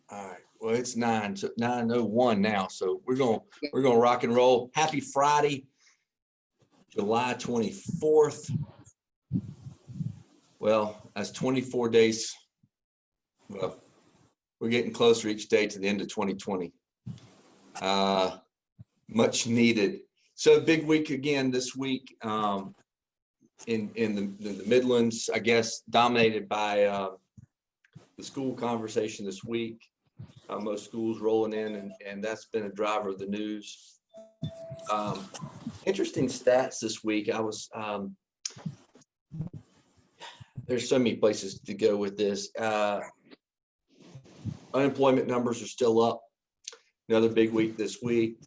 All right. Well, it's 9:01 now, so we're gonna rock and roll. Happy Friday, July 24th. Well, that's 24 days. Well, we're getting closer each day to the end of 2020. Much needed. So big week again this week in the Midlands, I guess, dominated by the school conversation this week. Most schools rolling in, and that's been a driver of the news. Interesting stats this week. I was there's so many places to go with this. Unemployment numbers are still up. Another big week this week.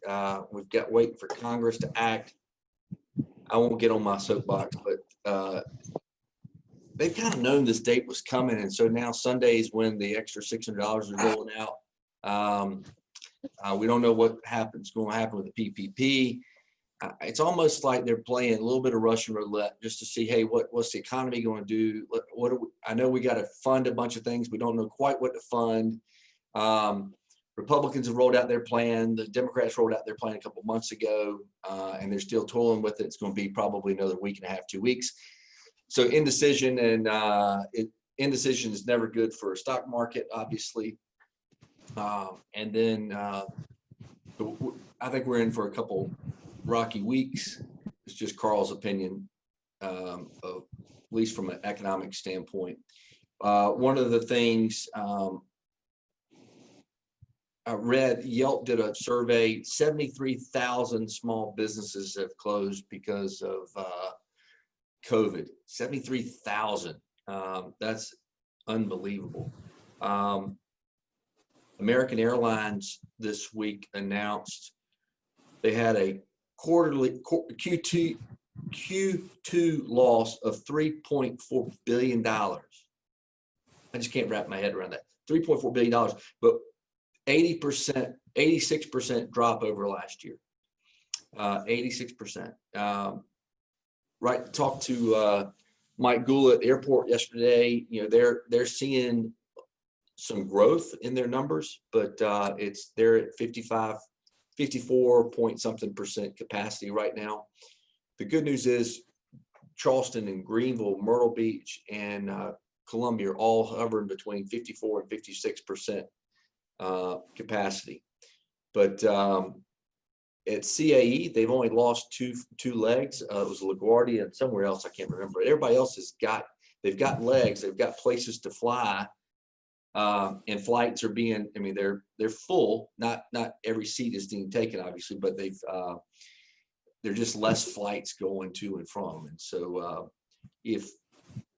We've got waiting for Congress to act. I won't get on my soapbox, but they've kind of known this date was coming, and so now Sundays when the extra $600 is rolling out. We don't know what happens going to happen with the PPP. It's almost like they're playing a little bit of Russian roulette just to see, hey, what's the economy going to do? I know we got to fund a bunch of things. We don't know quite what to fund. Republicans have rolled out their plan. The Democrats rolled out their plan a couple months ago, and they're still toiling with it. It's going to be probably another week and a half, 2 weeks. So indecision, and indecision is never good for a stock market, obviously. And then I think we're in for a couple rocky weeks. It's just Carl's opinion, at least from an economic standpoint. One of the things I read, Yelp did a survey. 73,000 small businesses have closed because of COVID. 73,000. That's unbelievable. American Airlines this week announced they had a quarterly Q2 loss of $3.4 billion. I just can't wrap my head around that. $3.4 billion, but 80%, 86% drop over last year. 86%. Right. Talked to Mike Gould at the airport yesterday. You know, they're seeing some growth in their numbers, but they're at 54 point something percent capacity right now. The good news is Charleston and Greenville, Myrtle Beach, and Columbia are all hovering between 54 and 56% capacity. But at CAE, they've only lost two legs. It was LaGuardia and somewhere else, I can't remember. Everybody else they've got legs, they've got places to fly. And flights are being, I mean, they're full. Not every seat is being taken, obviously, but they're just less flights going to and from. And so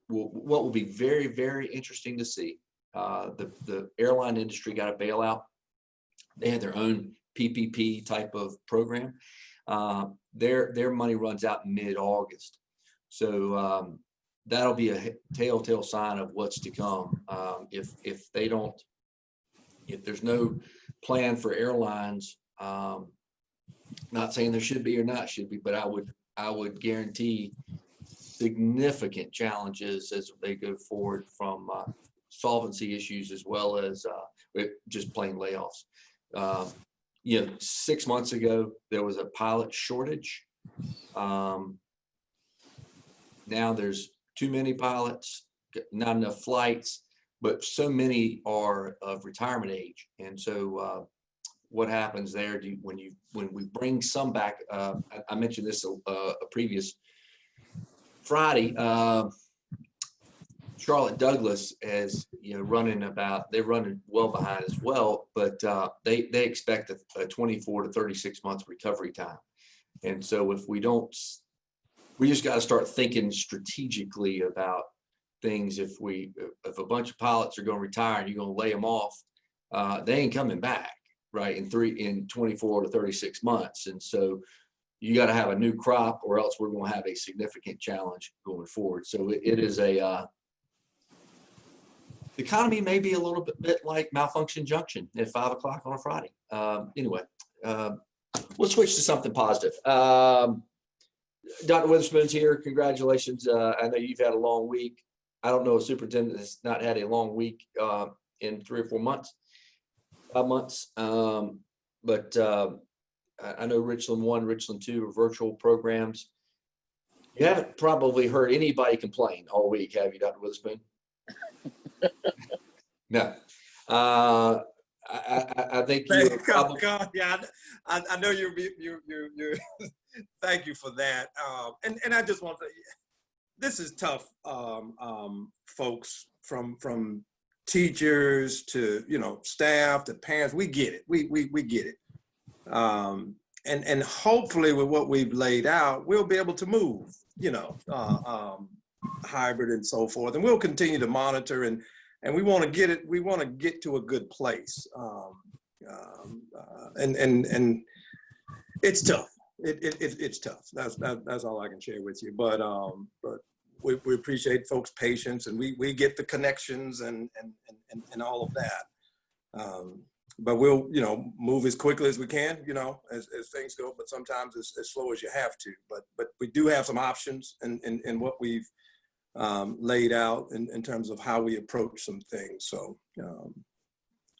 what will be very, very interesting to see, the airline industry got a bailout. They had their own PPP type of program. Their money runs out in mid-August. So that'll be a telltale sign of what's to come. If there's no plan for airlines, not saying there should be or not should be, but I would guarantee significant challenges as they go forward from solvency issues as well as just plain layoffs. 6 months ago there was a pilot shortage. Now there's too many pilots, not enough flights, but so many are of retirement age. And so what happens there when we bring some back? I mentioned this a previous Friday. Charlotte Douglas is they're running well behind as well, but they expect a 24 to 36 month recovery time. And so if we just got to start thinking strategically about things. If a bunch of pilots are going to retire and you're going to lay them off, they ain't coming back, right? In 24 to 36 months. And so you got to have a new crop, or else we're going to have a significant challenge going forward. So it is the economy may be a little bit like Malfunction Junction at 5 o'clock on a Friday. Anyway, we'll switch to something positive. Dr. Witherspoon's here. Congratulations. I know you've had a long week. I don't know a superintendent has not had a long week in 3 or 4 months. 5 months. But I know Richland 1, Richland 2 are virtual programs. You haven't probably heard anybody complain all week, have you, Dr. Witherspoon? No. I think you probably. Yeah, I know you're thank you for that. And I just want to, this is tough, folks, from teachers to, staff to parents. We get it. We get it. And hopefully with what we've laid out, we'll be able to move, hybrid and so forth. And we'll continue to monitor and we want to get it. We want to get to a good place. And it's tough. It's tough. That's all I can share with you. But we appreciate folks' patience, and we get the connections and all of that. But we'll move as quickly as we can, as things go. But sometimes it's as slow as you have to. But we do have some options in what we've laid out in terms of how we approach some things. So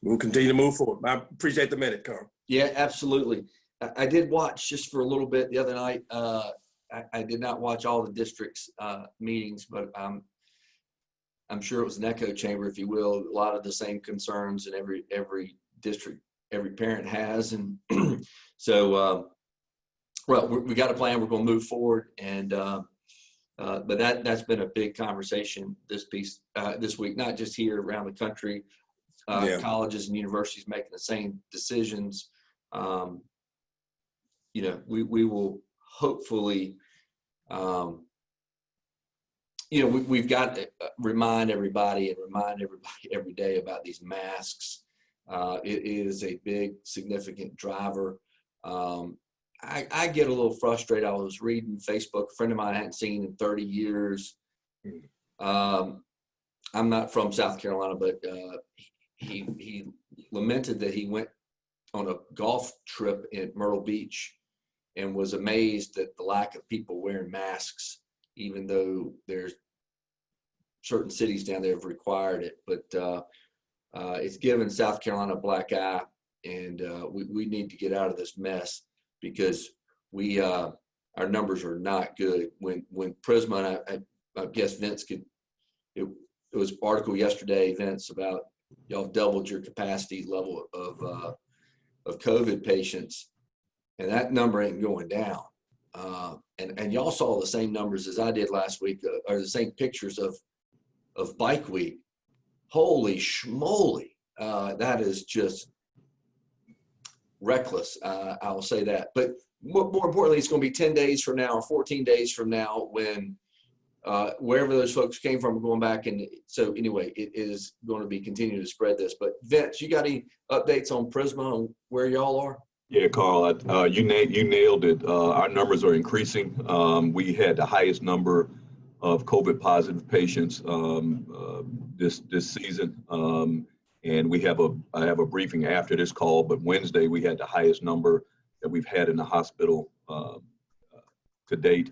we'll continue to move forward. I appreciate the minute, Carl. Yeah, absolutely. I did watch just for a little bit the other night. I did not watch all the districts' meetings, but I'm sure it was an echo chamber, if you will. A lot of the same concerns in every district, every parent has. And so, well, we got a plan. We're going to move forward. And but that's been a big conversation this week, not just here around the country. Colleges and universities making the same decisions. We will hopefully, we've got to remind everybody every day about these masks. It is a big, significant driver. I get a little frustrated. I was reading Facebook, a friend of mine I hadn't seen in 30 years. I'm not from South Carolina, but he lamented that he went on a golf trip in Myrtle Beach and was amazed at the lack of people wearing masks, even though there's certain cities down there have required it. But it's given South Carolina a black eye, and we need to get out of this mess because our numbers are not good. When Prisma, and I guess Vince could, it was an article yesterday, Vince, about y'all doubled your capacity level of COVID patients, and that number ain't going down. And y'all saw the same numbers as I did last week, or the same pictures of Bike Week. Holy schmoly, that is just reckless. I will say that. But more importantly, it's going to be 10 days from now or 14 days from now when wherever those folks came from are going back. And so anyway, it is going to be continuing to spread this. But Vince, you got any updates on Prisma and where y'all are? Yeah, Carl, you nailed it. Our numbers are increasing. We had the highest number of COVID positive patients this season. And I have a briefing after this call, but Wednesday we had the highest number that we've had in the hospital to date.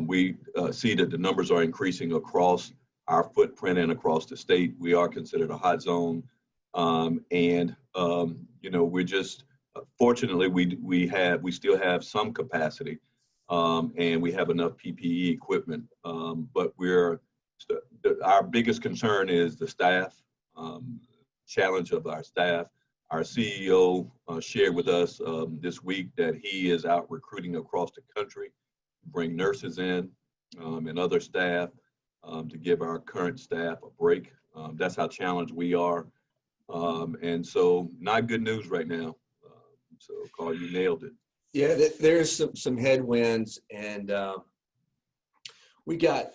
We see that the numbers are increasing across our footprint and across the state. We are considered a hot zone. We're just, fortunately, we still have some capacity and we have enough PPE equipment. But our biggest concern is the staff, challenge of our staff. Our CEO shared with us this week that he is out recruiting across the country, bring nurses in and other staff to give our current staff a break. That's how challenged we are. And so not good news right now. So Carl, you nailed it. Yeah, there's some headwinds, and we're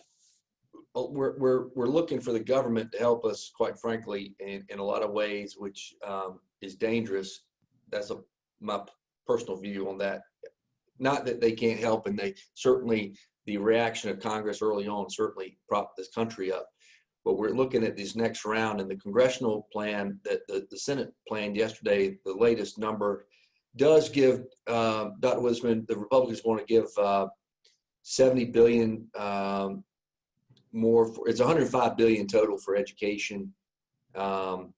looking for the government to help us, quite frankly, in a lot of ways, which is dangerous. That's my personal view on that. Not that they can't help, and they certainly, the reaction of Congress early on certainly propped this country up. But we're looking at this next round, and the congressional plan that the Senate planned yesterday, the latest number does give Dr. Witherspoon, the Republicans want to give $70 billion more. It's $105 billion total for education, $5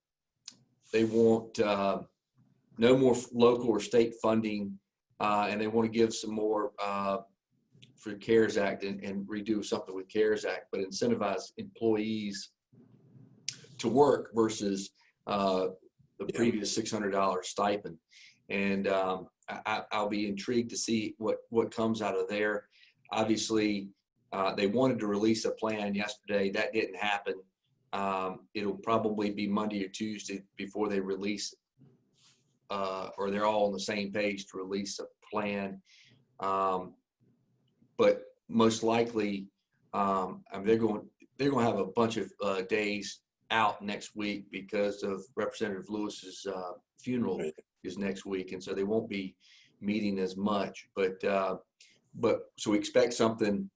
they want no more local or state funding, and they want to give some more for CARES Act and redo something with CARES Act, but incentivize employees to work versus the previous $600 stipend. And I'll be intrigued to see what comes out of there. Obviously, they wanted to release a plan yesterday. That didn't happen. It'll probably be Monday or Tuesday before they release, or they're all on the same page to release a plan. But most likely, they're going to have a bunch of days out next week because of Representative Lewis's funeral is next week, and so they won't be meeting as much. But so we expect something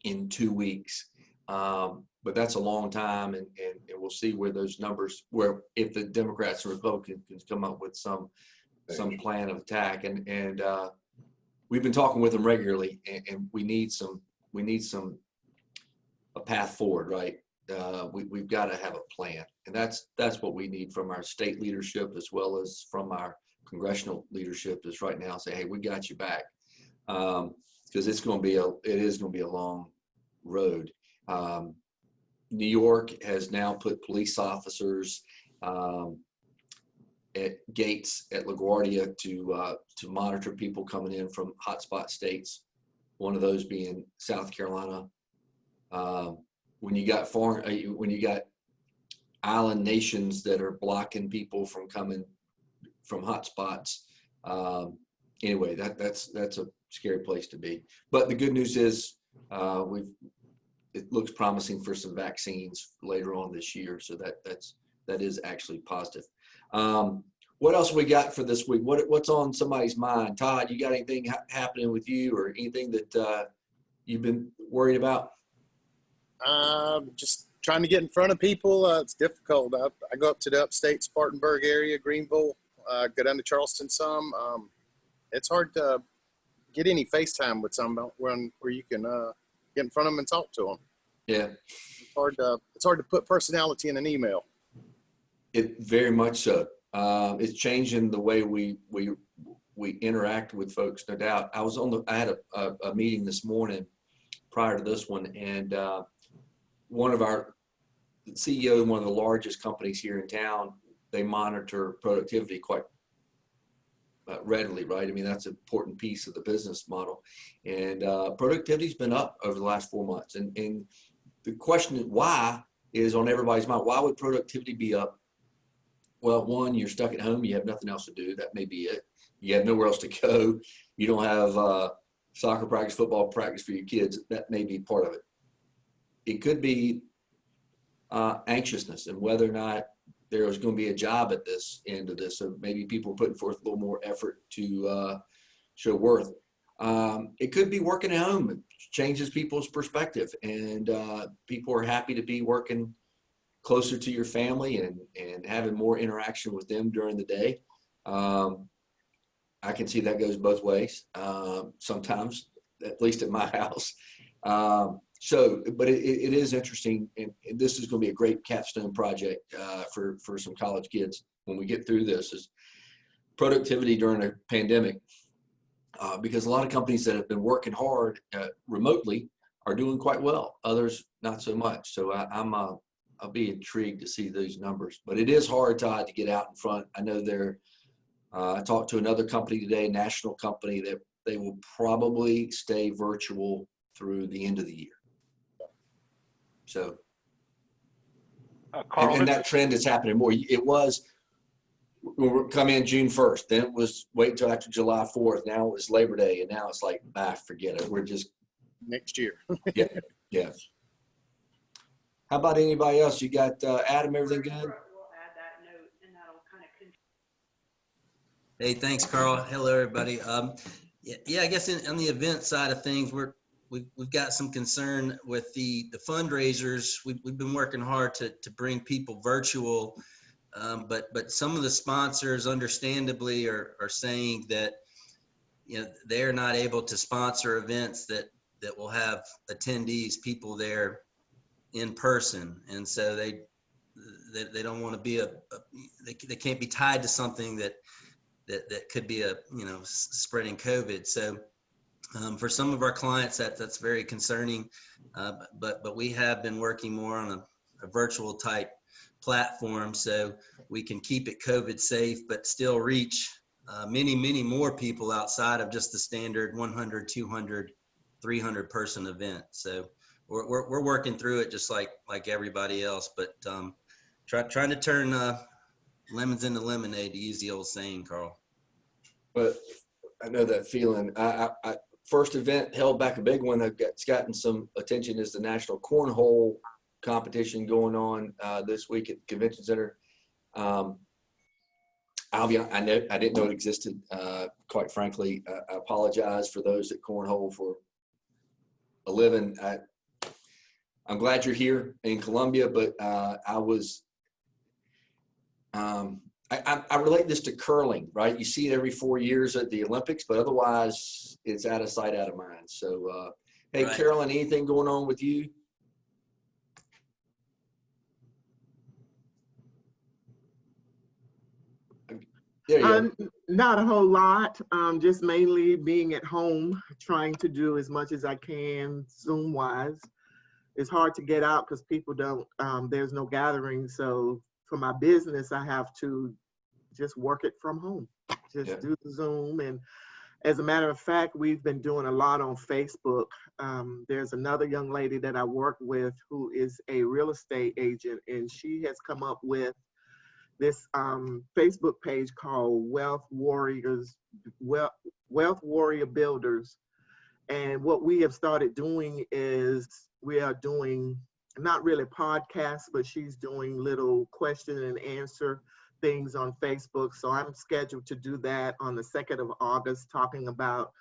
in 2 weeks. But that's a long time, and we'll see where those numbers, where if the Democrats and Republicans can come up with some plan of attack, and we've been talking with them regularly, and we need a path forward, right? We've got to have a plan, and that's what we need from our state leadership as well as from our congressional leadership. Is right now say, hey, we got you back, because it is going to be a long road. New York has now put police officers at gates at LaGuardia to monitor people coming in from hotspot states. One of those being South Carolina. When you got island nations that are blocking people from coming from hotspots, anyway, that's a scary place to be. But the good news is it looks promising for some vaccines later on this year, so that is actually positive. What else we got for this week? What's on somebody's mind? Todd, you got anything happening with you, or anything that you've been worried about? Just trying to get in front of people. It's difficult. I go up to the upstate Spartanburg area, Greenville, go down to Charleston some. It's hard to get any FaceTime with someone where you can get in front of them and talk to them. Yeah. It's hard to put personality in an email. It very much so. It's changing the way we interact with folks, no doubt. I had a meeting this morning prior to this one, and one of our CEO of one of the largest companies here in town, they monitor productivity quite readily, right? I mean, that's an important piece of the business model, and productivity's been up over the last 4 months. And the question is why is on everybody's mind. Why would productivity be up? Well, one, you're stuck at home. You have nothing else to do. That may be it. You have nowhere else to go. You don't have soccer practice, football practice for your kids. That may be part of it. It could be anxiousness and whether or not there is going to be a job at this end of this. So maybe people are putting forth a little more effort to show worth. It could be working at home. It changes people's perspective, and people are happy to be working closer to your family and having more interaction with them during the day. I can see that goes both ways sometimes, at least at my house. But it is interesting, and this is going to be a great capstone project for some college kids when we get through this, is productivity during a pandemic, because a lot of companies that have been working hard remotely are doing quite well. Others not so much. So I'll be intrigued to see those numbers. But it is hard, Todd, to get out in front. I know I talked to another company today, a national company, that they will probably stay virtual through the end of the year. So, Carl, and that trend is happening more. It was, we'll come in June 1st, then it was wait until after July 4th. Now it was Labor Day, and now it's like, forget it. We're just next year. yeah. How about anybody else? You got Adam, everything good? We'll add that note, and that'll kind of control. Hey, thanks, Carl. Hello, everybody. I guess on the event side of things, we've got some concern with the fundraisers. We've been working hard to bring people virtual, but some of the sponsors, understandably, are saying that they're not able to sponsor events that will have attendees, people there in person, and so they don't want to be they can't be tied to something that could be spreading COVID. So for some of our clients, that's very concerning. But we have been working more on a virtual type platform, so we can keep it COVID safe, but still reach many more people outside of just the standard 100, 200, 300 person event. So we're working through it just like everybody else, but trying to turn lemons into lemonade, to use the old saying, Carl. But I know that feeling. I first event held back a big one that's gotten some attention is the National Cornhole competition going on this week at the Convention Center. I didn't know it existed. Quite frankly, I apologize for those that cornhole for a living. I'm glad you're here in Columbia, but I relate this to curling, right? You see it every 4 years at the Olympics, but otherwise it's out of sight, out of mind. So, hey, Right. Carolyn, anything going on with you? There you go. Not a whole lot. Just mainly being at home, trying to do as much as I can Zoom wise. It's hard to get out because people don't, there's no gathering. So for my business, I have to just work it from home, just do the Zoom. And as a matter of fact, we've been doing a lot on Facebook. There's another young lady that I work with who is a real estate agent, and she has come up with this Facebook page called Wealth Warrior Builders. And what we have started doing is we are doing not really podcasts, but she's doing little question and answer things on Facebook. So I'm scheduled to do that on the 2nd of August, talking about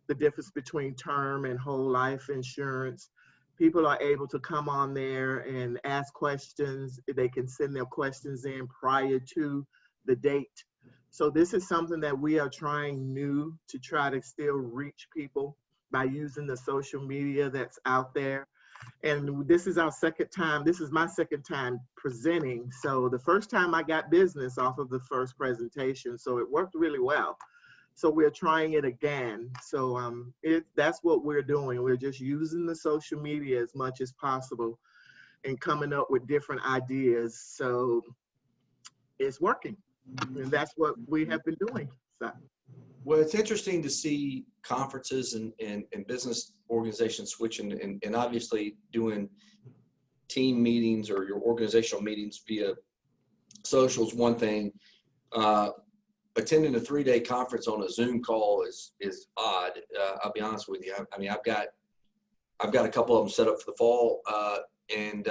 the difference between term and whole life insurance. People are able to come on there and ask questions. They can send their questions in prior to the date. So this is something that we are trying new to try to still reach people by using the social media that's out there. And this is our second time. This is my second time presenting. So the first time I got business off of the first presentation. So it worked really well. So we're trying it again. So that's what we're doing. We're just using the social media as much as possible and coming up with different ideas. So it's working. And that's what we have been doing. So. Well, it's interesting to see conferences and business organizations switching and obviously doing team meetings or your organizational meetings via social is one thing. Attending a 3-day conference on a Zoom call is odd. I'll be honest with you. I mean, I've got a couple of them set up for the fall, and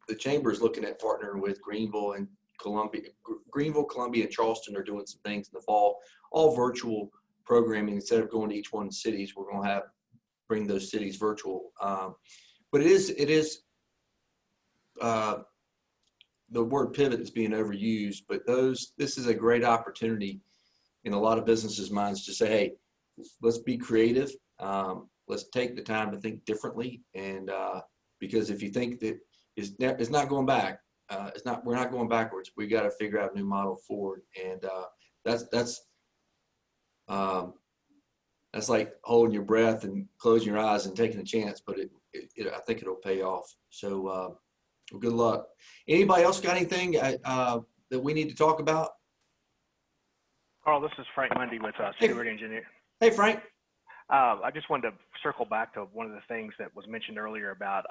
the chamber is looking at partnering with Greenville, Columbia, and Charleston are doing some things in the fall, all virtual programming. Instead of going to each one of the cities, we're going to bring those cities virtual. But it is the word pivot is being overused, but this is a great opportunity in a lot of businesses' minds to say, hey, let's be creative. Let's take the time to think differently. And because if you think that it's not going back, we're not going backwards. We got to figure out a new model forward. And that's like holding your breath and closing your eyes and taking a chance, but I think it'll pay off. So, well, good luck. Anybody else got anything that we need to talk about? Carl, this is Frank Mundy with Stewart Engineer. Hey, Frank. I just wanted to circle back to one of the things that was mentioned earlier about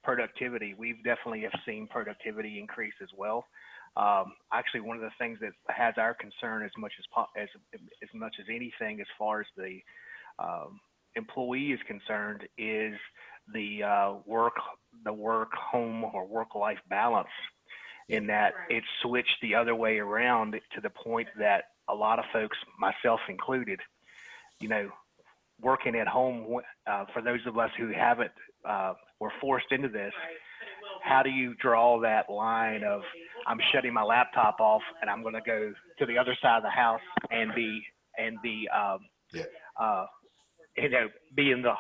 productivity. We've definitely have seen productivity increase as well. Actually, one of the things that has our concern as much as anything, as far as the employee is concerned, is the work home or work life balance. In that it's switched the other way around to the point that a lot of folks, myself included, working at home, for those of us who haven't, were forced into this, how do you draw that line of, I'm shutting my laptop off and I'm going to go to the other side of the house and be in the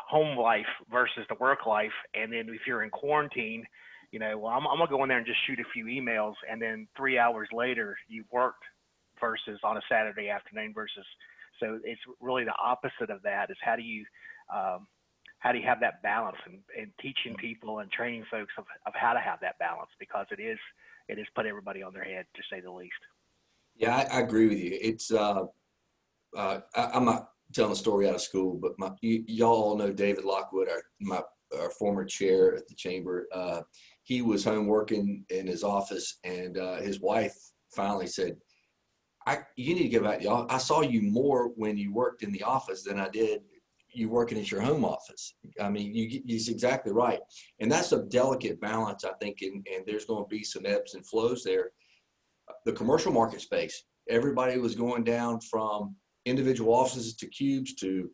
home life versus the work life. And then if you're in quarantine, well, I'm gonna go in there and just shoot a few emails, and then 3 hours later you worked versus on a Saturday afternoon versus. So it's really the opposite of that. Is how do you have that balance and teaching people and training folks of how to have that balance, because it is put everybody on their head, to say the least. Yeah, I agree with you. It's I'm not telling a story out of school, but y'all all know David Lockwood, our former chair at the chamber. He was home working in his office, and his wife finally said, you need to go back. Y'all, I saw you more when you worked in the office than I did you working at your home office. I mean, you're exactly right. And that's a delicate balance, I think, and there's going to be some ebbs and flows there. The commercial market space, everybody was going down from individual offices to cubes to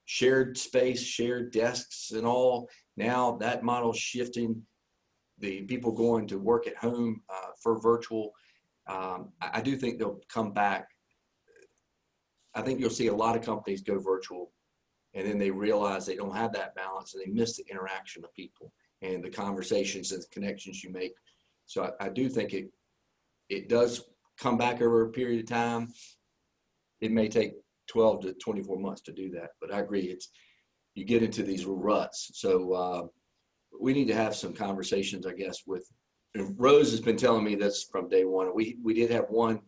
shared space, shared desks and all. Now that model's shifting, the people going to work at home for virtual. I do think they'll come back. I think you'll see a lot of companies go virtual, and then they realize they don't have that balance, and they miss the interaction of people and the conversations and the connections you make. So I do think it does come back over a period of time. It may take 12 to 24 months to do that, but I agree. You get into these ruts. So we need to have some conversations, I guess, and Rose has been telling me this from day one. We did have one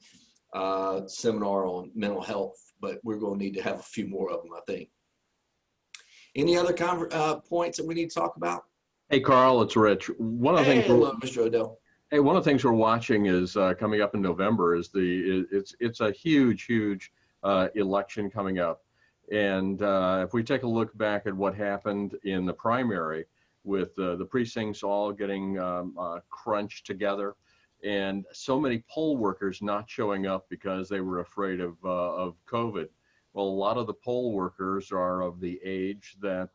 seminar on mental health, but we're going to need to have a few more of them, I think. Any other points that we need to talk about? Hey, Carl, it's Rich. Hello, Mr. Odell. Hey, one of the things we're watching is coming up in November is it's a huge election coming up, and if we take a look back at what happened in the primary with the precincts all getting crunched together, and so many poll workers not showing up because they were afraid of COVID. Well, a lot of the poll workers are of the age that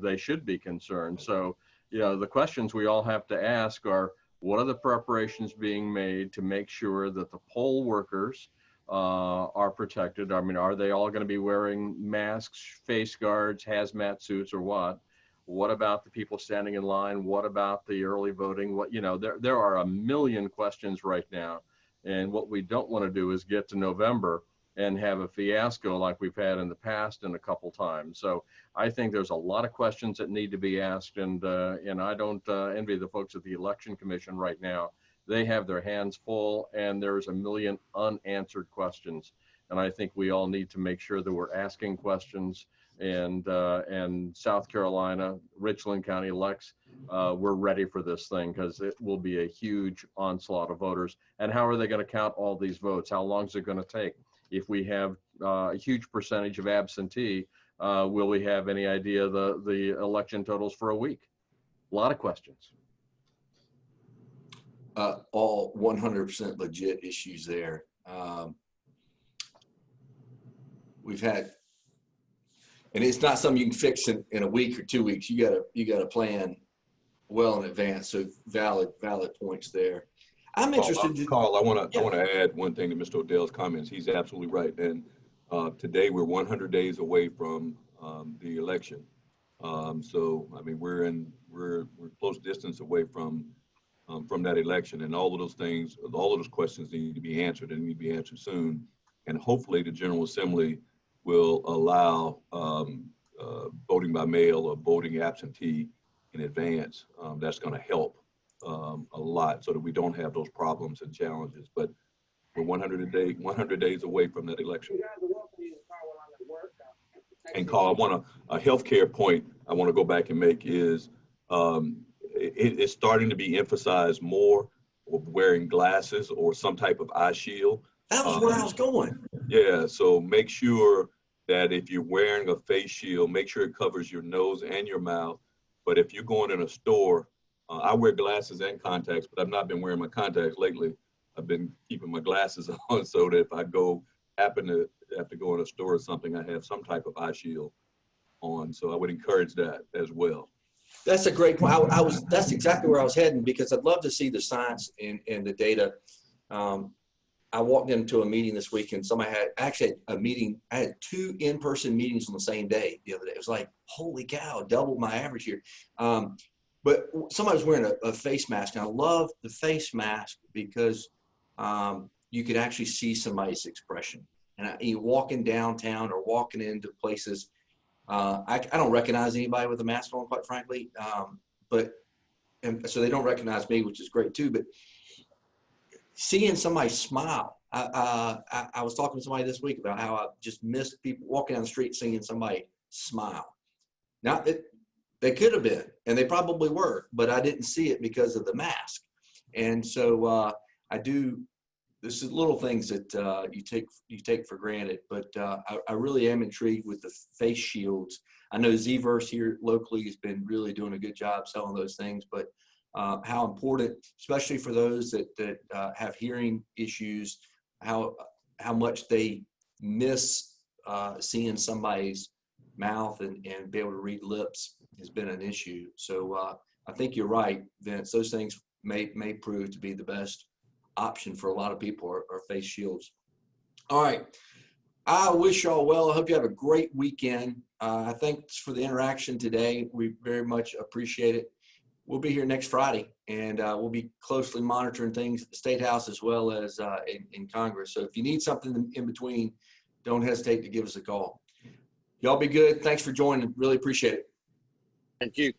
they should be concerned. So, the questions we all have to ask are, what are the preparations being made to make sure that the poll workers are protected? I mean, are they all going to be wearing masks, face guards, hazmat suits, or what? What about the people standing in line? What about the early voting? There are a million questions right now. And what we don't want to do is get to November and have a fiasco like we've had in the past and a couple times. So I think there's a lot of questions that need to be asked, and I don't envy the folks at the Election Commission right now. They have their hands full, and there's a million unanswered questions. And I think we all need to make sure that we're asking questions. And South Carolina, Richland County elects, we're ready for this thing, because it will be a huge onslaught of voters. And how are they going to count all these votes? How long is it going to take? If we have a huge percentage of absentee, will we have any idea the election totals for a week? A lot of questions. All 100% legit issues there. We've had, and it's not something you can fix in a week or 2 weeks. You gotta plan well in advance. So valid points there. I'm interested. Carl, I want to add one thing to Mr. Odell's comments. He's absolutely right. And today we're 100 days away from the election. So I mean, we're close distance away from that election, and all of those things, all of those questions need to be answered, and need to be answered soon. And hopefully the General Assembly will allow voting by mail or voting absentee in advance. That's going to help a lot, so that we don't have those problems and challenges. But we're 100 days away from that election. And Carl, I want a healthcare point I want to go back and make is it's starting to be emphasized more of wearing glasses or some type of eye shield. That was where I was going. Yeah, so make sure that if you're wearing a face shield, make sure it covers your nose and your mouth. But if you're going in a store, I wear glasses and contacts, but I've not been wearing my contacts lately. I've been keeping my glasses on so that if I happen to have to go in a store or something, I have some type of eye shield on. So I would encourage that as well. That's a great point. That's exactly where I was heading, because I'd love to see the science and the data. I walked into a meeting this week, and somebody had actually a meeting. I had 2 in-person meetings on the same day the other day. It was like, holy cow, doubled my average here. But but somebody was wearing a face mask. And I love the face mask because you could actually see somebody's expression. And you walking downtown or walking into places, I don't recognize anybody with a mask on, quite frankly. And so they don't recognize me, which is great too. But seeing somebody smile, I was talking to somebody this week about how I just missed people walking down the street, seeing somebody smile. Now, they could have been, and they probably were, but I didn't see it because of the mask. And so this is little things that you take for granted, but I really am intrigued with the face shields. I know Z-Verse here locally has been really doing a good job selling those things, but how important, especially for those that have hearing issues, how much they miss seeing somebody's mouth and be able to read lips has been an issue. So I think you're right, Vince. Those things may prove to be the best option for a lot of people are face shields. All right. I wish y'all well. I hope you have a great weekend. Thanks for the interaction today. We very much appreciate it. We'll be here next Friday, and we'll be closely monitoring things at the State House as well as in Congress. So if you need something in between, don't hesitate to give us a call. Y'all be good. Thanks for joining. Really appreciate it. Thank you.